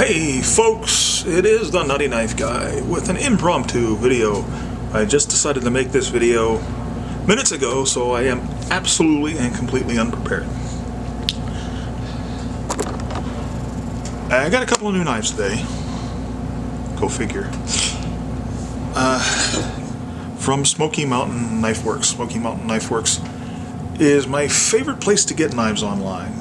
Hey folks, it is the Nutty Knife Guy with an impromptu video. I just decided to make this video minutes ago, so I am absolutely and completely unprepared. I got a couple of new knives today. Go figure. From Smoky Mountain Knife Works. Smoky Mountain Knife Works is my favorite place to get knives online.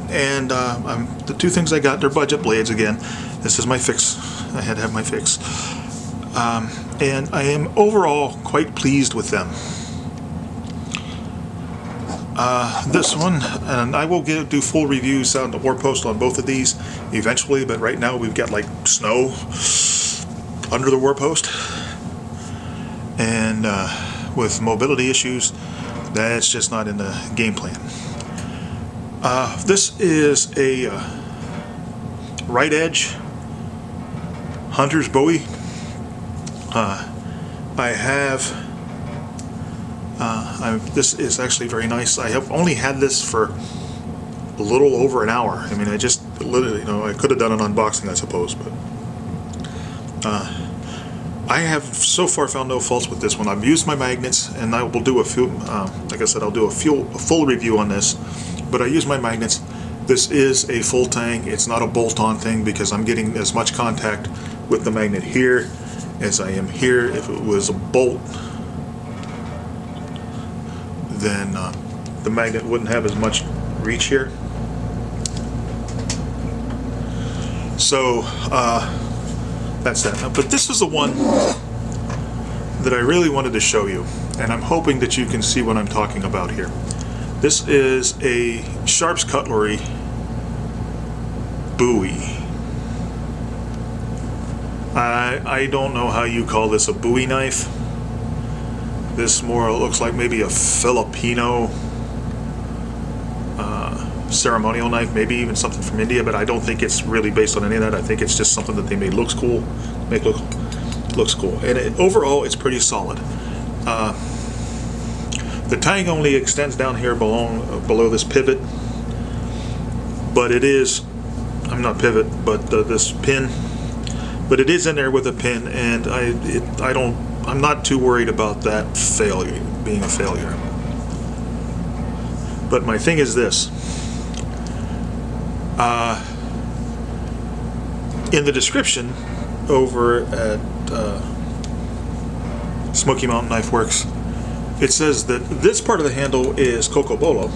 And the two things I got, they're budget blades again. This is my fix. I had to have my fix. And I am overall quite pleased with them. This one, and I will do full reviews on the War Post on both of these eventually, but right now we've got like snow under the War Post. And with mobility issues, that's just not in the game plan. This is a right edge hunter's bowie. This is actually very nice. I have only had this for a little over an hour. I mean, I just literally, I could have done an unboxing, I suppose, but I have so far found no faults with this one. I've used my magnets, and I will do a few. Like I said, I'll do a full review on this. But I use my magnets. This is a full tang. It's not a bolt-on thing because I'm getting as much contact with the magnet here as I am here. If it was a bolt, then the magnet wouldn't have as much reach here. So that's that. But this is the one that I really wanted to show you, and I'm hoping that you can see what I'm talking about here. This is a Sharps Cutlery Bowie. I don't know how you call this a Bowie knife. This more looks like maybe a Filipino ceremonial knife, maybe even something from India, but I don't think it's really based on any of that. I think it's just something that they made looks cool. Looks cool. And overall, it's pretty solid. The tang only extends down here below this pivot, but it is, I'm not pivot, but this pin, but it is in there with a pin, and I'm not too worried about that being a failure. But my thing is this, in the description over at Smoky Mountain Knife Works, it says that this part of the handle is cocobolo,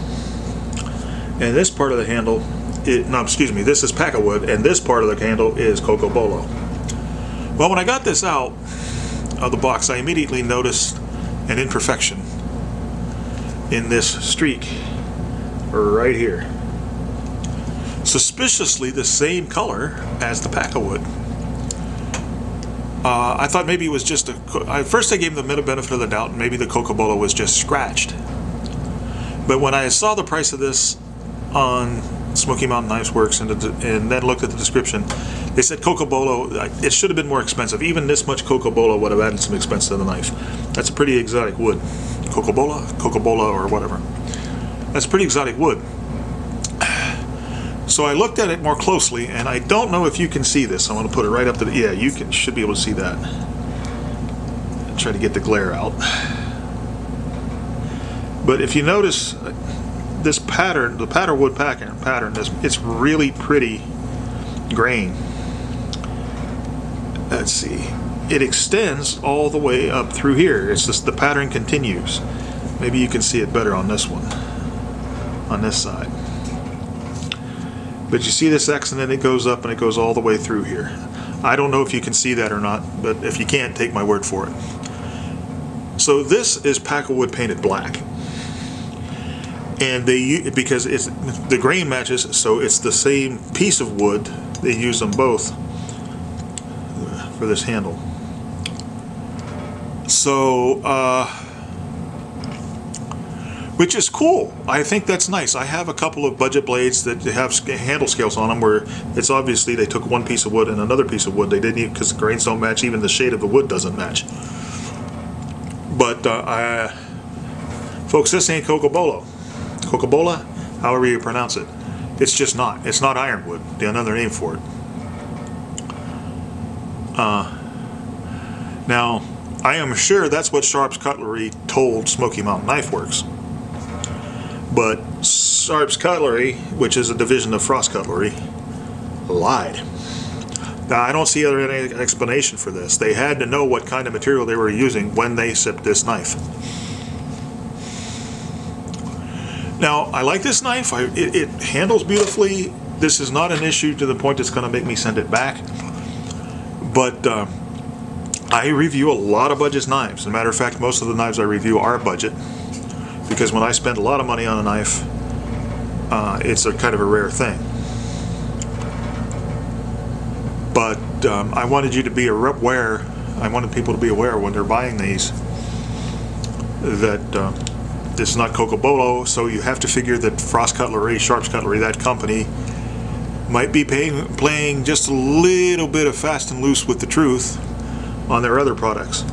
and this part of the handle, this is packawood, and this part of the handle is cocobolo. Well, when I got this out of the box, I immediately noticed an imperfection in this streak right here. Suspiciously the same color as the packawood. I thought maybe it was just first I gave the benefit of the doubt, and maybe the cocobolo was just scratched. But when I saw the price of this on Smoky Mountain Knives Works and then looked at the description, they said cocobolo, it should have been more expensive. Even this much cocobolo would have added some expense to the knife. That's a pretty exotic wood. Cocobola or whatever. That's pretty exotic wood. So I looked at it more closely, and I don't know if you can see this. I want to put it right up to yeah, you should be able to see that. Try to get the glare out. But if you notice this pattern, the wood pattern, it's really pretty grain. Let's see. It extends all the way up through here. It's just the pattern continues. Maybe you can see it better on this one, on this side. But you see this X, and then it goes up and it goes all the way through here. I don't know if you can see that or not, but if you can't, take my word for it. So this is packawood painted black, and because the grain matches, so it's the same piece of wood. They use them both for this handle. So which is cool. I think that's nice. I have a couple of budget blades that have handle scales on them where it's obviously they took one piece of wood and another piece of wood. They didn't, because the grains don't match, even the shade of the wood doesn't match. But folks, this ain't cocobolo. Cocobola, however you pronounce it. It's just not. It's not ironwood, another name for it. Now, I am sure that's what Sharp's Cutlery told Smoky Mountain Knife Works. But Sharp's Cutlery, which is a division of Frost Cutlery, lied. Now, I don't see any explanation for this. They had to know what kind of material they were using when they shipped this knife. Now, I like this knife. It handles beautifully. This is not an issue to the point that's going to make me send it back. But I review a lot of budget knives. As a matter of fact, most of the knives I review are budget. Because when I spend a lot of money on a knife, it's a kind of a rare thing. But I wanted you to be aware. I wanted people to be aware when they're buying these that this is not cocobolo. So you have to figure that Frost Cutlery, Sharp's Cutlery, that company might be playing just a little bit of fast and loose with the truth on their other products.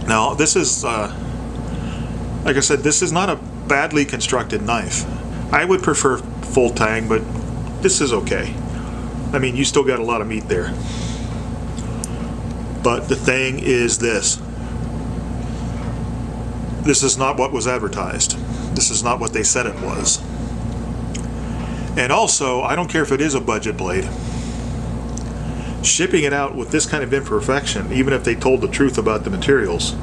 Now, this is, like I said, this is not a badly constructed knife. I would prefer full tang, but this is okay. I mean, you still got a lot of meat there. But the thing is this. This is not what was advertised. This is not what they said it was. And also, I don't care if it is a budget blade. Shipping it out with this kind of imperfection, even if they told the truth about the materials,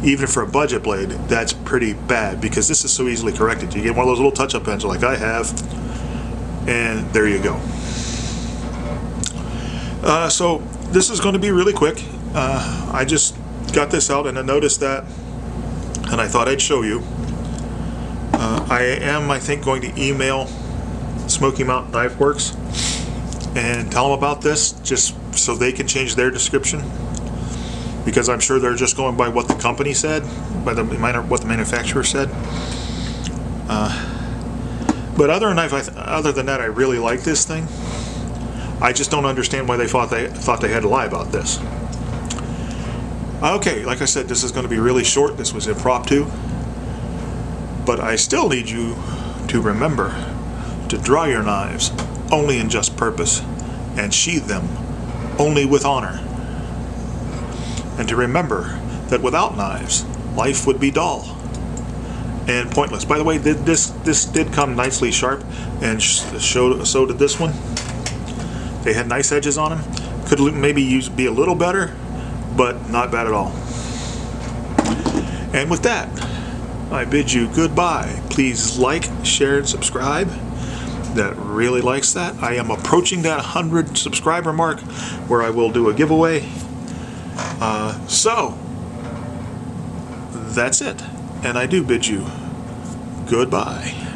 even for a budget blade, that's pretty bad because this is so easily corrected. You get one of those little touch-up pens like I have, and there you go. So this is going to be really quick. I just got this out and I noticed that, and I thought I'd show you. I think, going to email Smoky Mountain Knife Works and tell them about this, just so they can change their description, because I'm sure they're just going by what the company said, by what the manufacturer said. But other than that, I really like this thing. I just don't understand why they thought they had to lie about this. Okay, like I said, this is going to be really short. This was impromptu. But I still need you to remember to draw your knives only in just purpose and sheathe them only with honor. And to remember that without knives, life would be dull and pointless. By the way, this did come nicely sharp, and so did this one. They had nice edges on them. Could maybe be a little better, but not bad at all. And with that, I bid you goodbye. Please like, share, and subscribe. That really likes that. I am approaching that 100 subscriber mark where I will do a giveaway. So that's it. And I do bid you goodbye.